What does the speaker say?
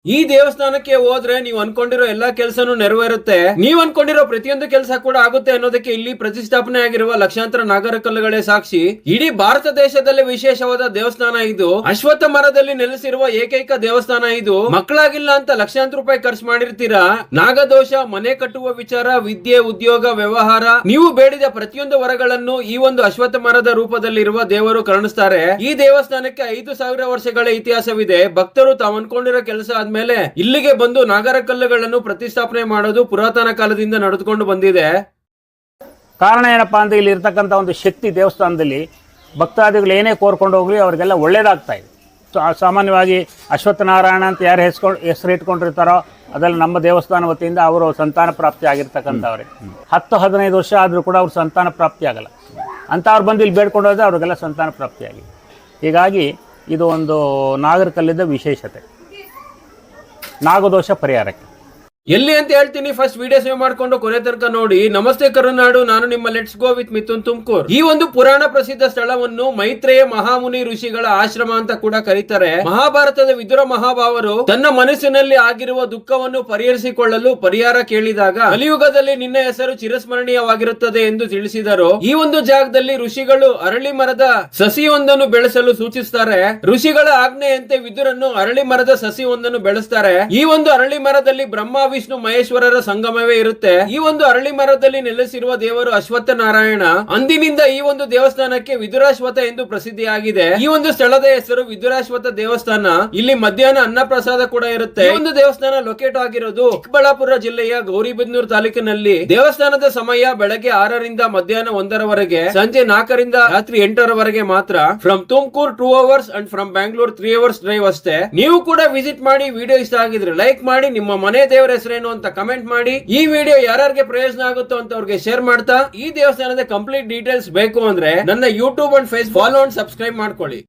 ಈ ದೇವಸ್ಥಾನಕ್ಕೆ ಹೋದ್ರೆ ನೀವು ಅನ್ಕೊಂಡಿರೋ ಎಲ್ಲಾ ಕೆಲಸನೂ ನೆರವೇರುತ್ತೆ, ನೀವ್ ಅನ್ಕೊಂಡಿರೋ ಪ್ರತಿಯೊಂದು ಕೆಲಸ ಕೂಡ ಆಗುತ್ತೆ ಅನ್ನೋದಕ್ಕೆ ಇಲ್ಲಿ ಪ್ರತಿಷ್ಠಾಪನೆ ಆಗಿರುವ ಲಕ್ಷಾಂತರ ನಾಗರ ಕಲ್ಲುಗಳೇ ಸಾಕ್ಷಿ. ಇಡೀ ಭಾರತ ದೇಶದಲ್ಲಿ ವಿಶೇಷವಾದ ದೇವಸ್ಥಾನ ಇದು. ಅಶ್ವತ್ಥ ಮರದಲ್ಲಿ ನೆಲೆಸಿರುವ ಏಕೈಕ ದೇವಸ್ಥಾನ ಇದು. ಮಕ್ಕಳಾಗಿಲ್ಲ ಅಂತ ಲಕ್ಷಾಂತರ ರೂಪಾಯಿ ಖರ್ಚು ಮಾಡಿರ್ತೀರಾ. ನಾಗದೋಷ, ಮನೆ ಕಟ್ಟುವ ವಿಚಾರ, ವಿದ್ಯೆ, ಉದ್ಯೋಗ, ವ್ಯವಹಾರ, ನೀವು ಬೇಡಿದ ಪ್ರತಿಯೊಂದು ವರಗಳನ್ನು ಈ ಒಂದು ಅಶ್ವತ್ಥ ಮರದ ರೂಪದಲ್ಲಿರುವ ದೇವರು ಕರುಣಿಸ್ತಾರೆ. ಈ ದೇವಸ್ಥಾನಕ್ಕೆ 5,000 ವರ್ಷಗಳ ಇತಿಹಾಸವಿದೆ. ಭಕ್ತರು ತಾವು ಅನ್ಕೊಂಡಿರೋ ಕೆಲಸ ಆದ್ಮೇಲೆ ಇಲ್ಲಿಗೆ ಬಂದು ನಾಗರ ಕಲ್ಲುಗಳನ್ನು ಪ್ರತಿಷ್ಠಾಪನೆ ಮಾಡೋದು ಪುರಾತನ ಕಾಲದಿಂದ ನಡೆದುಕೊಂಡು ಬಂದಿದೆ. ಕಾರಣ ಏನಪ್ಪಾ ಅಂದ್ರೆ ಇಲ್ಲಿ ಇರ್ತಕ್ಕಂಥ ಒಂದು ಶಕ್ತಿ ದೇವಸ್ಥಾನದಲ್ಲಿ ಭಕ್ತಾದಿಗಳು ಏನೇ ಕೋರ್ಕೊಂಡು ಹೋಗ್ಲಿ ಅವರಿಗೆಲ್ಲ ಒಳ್ಳೇದಾಗ್ತಾ ಇದೆ. ಸಾಮಾನ್ಯವಾಗಿ ಅಶ್ವತ್ಥನಾರಾಯಣ ಅಂತ ಯಾರು ಹೆಸರಿಟ್ಕೊಂಡಿರ್ತಾರೋ ಅದರಲ್ಲಿ ನಮ್ಮ ದೇವಸ್ಥಾನ ವತಿಯಿಂದ ಅವರು ಸಂತಾನ ಪ್ರಾಪ್ತಿ ಆಗಿರ್ತಕ್ಕಂಥವ್ರೆ. 10-15 ವರ್ಷ ಆದರೂ ಕೂಡ ಅವ್ರು ಸಂತಾನ ಪ್ರಾಪ್ತಿ ಆಗಲ್ಲ ಅಂತ ಅವ್ರು ಬಂದು ಇಲ್ಲಿ ಬೇಡ್ಕೊಂಡು ಹೋದ್ರೆ ಅವ್ರಿಗೆಲ್ಲ ಸಂತಾನ ಪ್ರಾಪ್ತಿ ಆಗಿದೆ. ಹೀಗಾಗಿ ಇದು ಒಂದು ನಾಗರ ಕಲ್ಲಿದ್ದ ವಿಶೇಷತೆ, ನಾಗದೋಷ ಪರಿಹಾರಕ್ಕೆ. ಎಲ್ಲಿ ಅಂತ ಹೇಳ್ತೀನಿ, ಫಸ್ಟ್ ವಿಡಿಯೋ ಸೇವ್ ಮಾಡ್ಕೊಂಡು ಕೊನೆ ತನಕ ನೋಡಿ. ನಮಸ್ತೆ ಕರುನಾಡು, ನಾನು ನಿಮ್ಮ let's go with Mithun Tumakuru. ಈ ಒಂದು ಪುರಾಣ ಪ್ರಸಿದ್ಧ ಸ್ಥಳವನ್ನು ಮೈತ್ರೇಯ ಮಹಾಮುನಿ ಋಷಿಗಳ ಆಶ್ರಮ ಅಂತ ಕೂಡ ಕರೀತಾರೆ. ಮಹಾಭಾರತದ ವಿದುರ ಮಹಾಭಾವರು ತನ್ನ ಮನಸ್ಸಿನಲ್ಲಿ ಆಗಿರುವ ದುಃಖವನ್ನು ಪರಿಹರಿಸಿಕೊಳ್ಳಲು ಪರಿಹಾರ ಕೇಳಿದಾಗ ಕಲಿಯುಗದಲ್ಲಿ ನಿನ್ನ ಹೆಸರು ಚಿರಸ್ಮರಣೀಯವಾಗಿರುತ್ತದೆ ಎಂದು ತಿಳಿಸಿದರು. ಈ ಒಂದು ಜಾಗದಲ್ಲಿ ಋಷಿಗಳು ಅರಳಿ ಮರದ ಸಸಿಯೊಂದನ್ನು ಬೆಳೆಸಲು ಸೂಚಿಸುತ್ತಾರೆ. ಋಷಿಗಳ ಆಜ್ಞೆಯಂತೆ ವಿದುರನ್ನು ಅರಳಿ ಮರದ ಸಸಿಯೊಂದನ್ನು ಬೆಳೆಸ್ತಾರೆ. ಈ ಒಂದು ಅರಳಿ ಮರದಲ್ಲಿ ಬ್ರಹ್ಮ ವಿಷ್ಣು ಮಹೇಶ್ವರರ ಸಂಗಮವೇ ಇರುತ್ತೆ. ಈ ಒಂದು ಅರಳಿ ಮರದಲ್ಲಿ ನೆಲೆಸಿರುವ ದೇವರು ಅಶ್ವತ್ಥ ನಾರಾಯಣ. ಅಂದಿನಿಂದ ಈ ಒಂದು ದೇವಸ್ಥಾನಕ್ಕೆ ವಿದುರಾಶ್ವಥ ಎಂದು ಪ್ರಸಿದ್ಧಿಯಾಗಿದೆ. ಈ ಒಂದು ಸ್ಥಳದ ಹೆಸರು ವಿದುರಾಶ್ವಥ ದೇವಸ್ಥಾನ. ಇಲ್ಲಿ ಮಧ್ಯಾಹ್ನ ಅನ್ನ ಪ್ರಸಾದ ಕೂಡ ಇರುತ್ತೆ. ಈ ಒಂದು ದೇವಸ್ಥಾನ ಲೊಕೇಟ್ ಆಗಿರೋದು ಚಿಕ್ಕಬಳ್ಳಾಪುರ ಜಿಲ್ಲೆಯ ಗೌರಿಬಿದನೂರು ತಾಲೂಕಿನಲ್ಲಿ. ದೇವಸ್ಥಾನದ ಸಮಯ ಬೆಳಗ್ಗೆ 6ರಿಂದ ಮಧ್ಯಾಹ್ನ 1ರವರೆಗೆ, ಸಂಜೆ 4ರಿಂದ ರಾತ್ರಿ 8ರವರೆಗೆ ಮಾತ್ರ. From Tumakuru 2 hours and from Bangalore 3 hours drive ಅಷ್ಟೇ. ನೀವು ಕೂಡ ವಿಸಿಟ್ ಮಾಡಿ. ವಿಡಿಯೋ ಇಷ್ಟ ಆಗಿದ್ರೆ ಲೈಕ್ ಮಾಡಿ, ನಿಮ್ಮ ಮನೆ ದೇವರ ಹೆಸರೇನು ಅಂತ ಕಮೆಂಟ್ ಮಾಡಿ. ಈ ವಿಡಿಯೋ ಯಾರ್ಯಾರಿಗೆ ಪ್ರಯೋಜನ ಆಗುತ್ತೋ ಅಂತ ಅವ್ರಿಗೆ ಶೇರ್ ಮಾಡ್ತಾ, ಈ ದೇವಸ್ಥಾನದ ಕಂಪ್ಲೀಟ್ ಡೀಟೇಲ್ಸ್ ಬೇಕು ಅಂದ್ರೆ ನನ್ನ YouTube and Facebook follow and subscribe ಮಾಡ್ಕೊಳ್ಳಿ.